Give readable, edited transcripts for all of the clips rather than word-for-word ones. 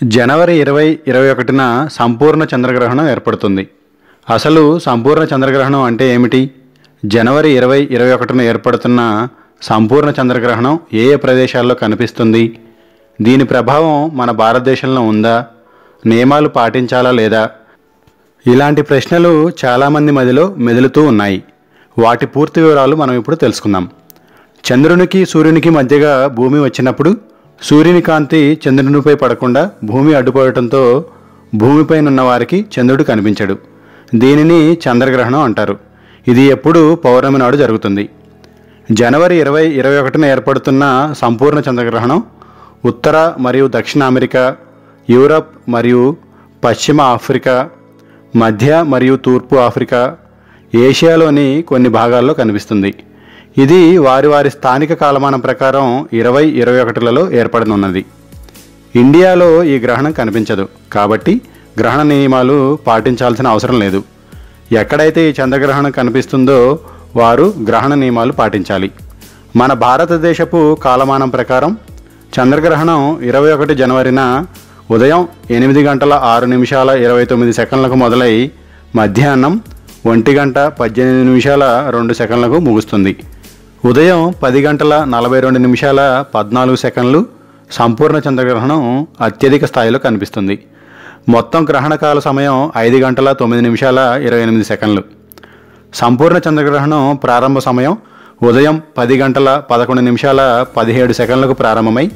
జనవరి 2021న సంపూర్ణ చంద్రగ్రహణం ఏర్పడుతుంది. అసలు సంపూర్ణ చంద్రగ్రహణం అంటే ఏమిటి? జనవరి 2021న ఏర్పడుతున్న సంపూర్ణ చంద్రగ్రహణం ఏ ఏ ప్రదేశాల్లో కనిపిస్తుంది? దీని ప్రభావం మన భారతదేశంలో ఉందా? నియమాలు పాటించాలా లేదా? ఇలాంటి ప్రశ్నలు చాలామంది మదిలో మెదులుతూ ఉన్నాయి. వాటి పూర్తి వివరాలు మనం ఇప్పుడు తెలుసుకుందాం. చంద్రునికి సూర్యునికి మధ్యగా భూమి వచ్చినప్పుడు సూర్యుని కాంతి చంద్రునిపై పడకుండా భూమి అడ్డుపడటంతో భూమిపైనున్న వారికి చంద్రుడు కనిపించడు. దీనిని చంద్రగ్రహణం అంటారు. ఇది ఎప్పుడు పౌర్ణమి నాడు జరుగుతుంది. జనవరి 2021న ఏర్పడుతున్న సంపూర్ణ చంద్రగ్రహణం ఉత్తర మరియు దక్షిణ అమెరికా, యూరప్ మరియు పశ్చిమ ఆఫ్రికా, మధ్య మరియు తూర్పు ఆఫ్రికా, ఏషియాలోని కొన్ని భాగాల్లో కనిపిస్తుంది. ఇది వారి స్థానిక కాలమానం ప్రకారం 2021లలో ఏర్పడనున్నది. ఇండియాలో ఈ గ్రహణం కనిపించదు కాబట్టి గ్రహణ నియమాలు పాటించాల్సిన అవసరం లేదు. ఎక్కడైతే ఈ చంద్రగ్రహణం కనిపిస్తుందో వారు గ్రహణ నియమాలు పాటించాలి. మన భారతదేశపు కాలమానం ప్రకారం చంద్రగ్రహణం 21 జనవరిన ఉదయం 8:06:29 మొదలై మధ్యాహ్నం 1:18:2 ముగుస్తుంది. ఉదయం 10:42:14 సంపూర్ణ చంద్రగ్రహణం అత్యధిక స్థాయిలో కనిపిస్తుంది. మొత్తం గ్రహణకాల సమయం 5:09:28. సంపూర్ణ చంద్రగ్రహణం ప్రారంభ సమయం ఉదయం 10:11:17 ప్రారంభమై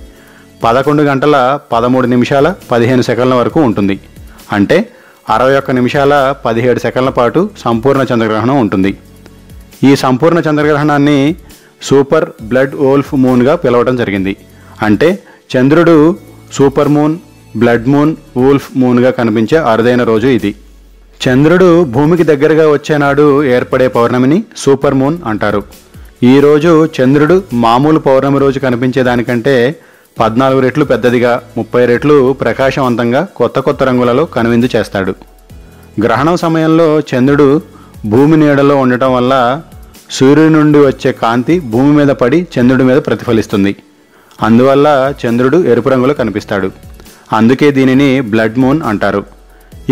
11:13:15 వరకు ఉంటుంది. అంటే 61 నిమిషాల 17 సెకండ్ల పాటు సంపూర్ణ చంద్రగ్రహణం ఉంటుంది. ఈ సంపూర్ణ చంద్రగ్రహణాన్ని సూపర్ బ్లడ్ వోల్ఫ్ మూన్గా పిలవడం జరిగింది. అంటే చంద్రుడు super moon, blood moon, wolf మూన్గా కనిపించే అరుదైన రోజు ఇది. చంద్రుడు భూమికి దగ్గరగా వచ్చేనాడు ఏర్పడే పౌర్ణమిని సూపర్ మూన్ అంటారు. ఈరోజు చంద్రుడు మామూలు పౌర్ణమి రోజు కనిపించేదానికంటే 14 రెట్లు పెద్దదిగా, 30 రెట్లు ప్రకాశవంతంగా కొత్త రంగులలో కనువిందు చేస్తాడు. గ్రహణం సమయంలో చంద్రుడు భూమి నీడలో ఉండటం వల్ల సూర్యుడి నుండి వచ్చే కాంతి భూమి మీద పడి చంద్రుడి మీద ప్రతిఫలిస్తుంది. అందువల్ల చంద్రుడు ఎరుపు రంగులో కనిపిస్తాడు. అందుకే దీనిని బ్లడ్ మూన్ అంటారు.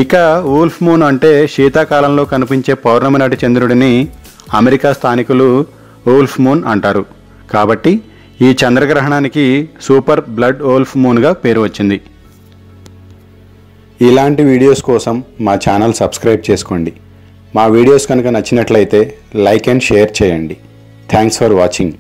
ఇక వోల్ఫ్ మూన్ అంటే శీతాకాలంలో కనిపించే పౌర్ణమి నాటి చంద్రుడిని అమెరికా స్థానికులు వోల్ఫ్ మూన్ అంటారు. కాబట్టి ఈ చంద్రగ్రహణానికి సూపర్ బ్లడ్ వోల్ఫ్ మూన్గా పేరు వచ్చింది. ఇలాంటి వీడియోస్ కోసం మా ఛానల్ సబ్స్క్రైబ్ చేసుకోండి. మా వీడియోస్ కనుక నచ్చినట్లయితే లైక్ అండ్ షేర్ చేయండి. Thanks for watching.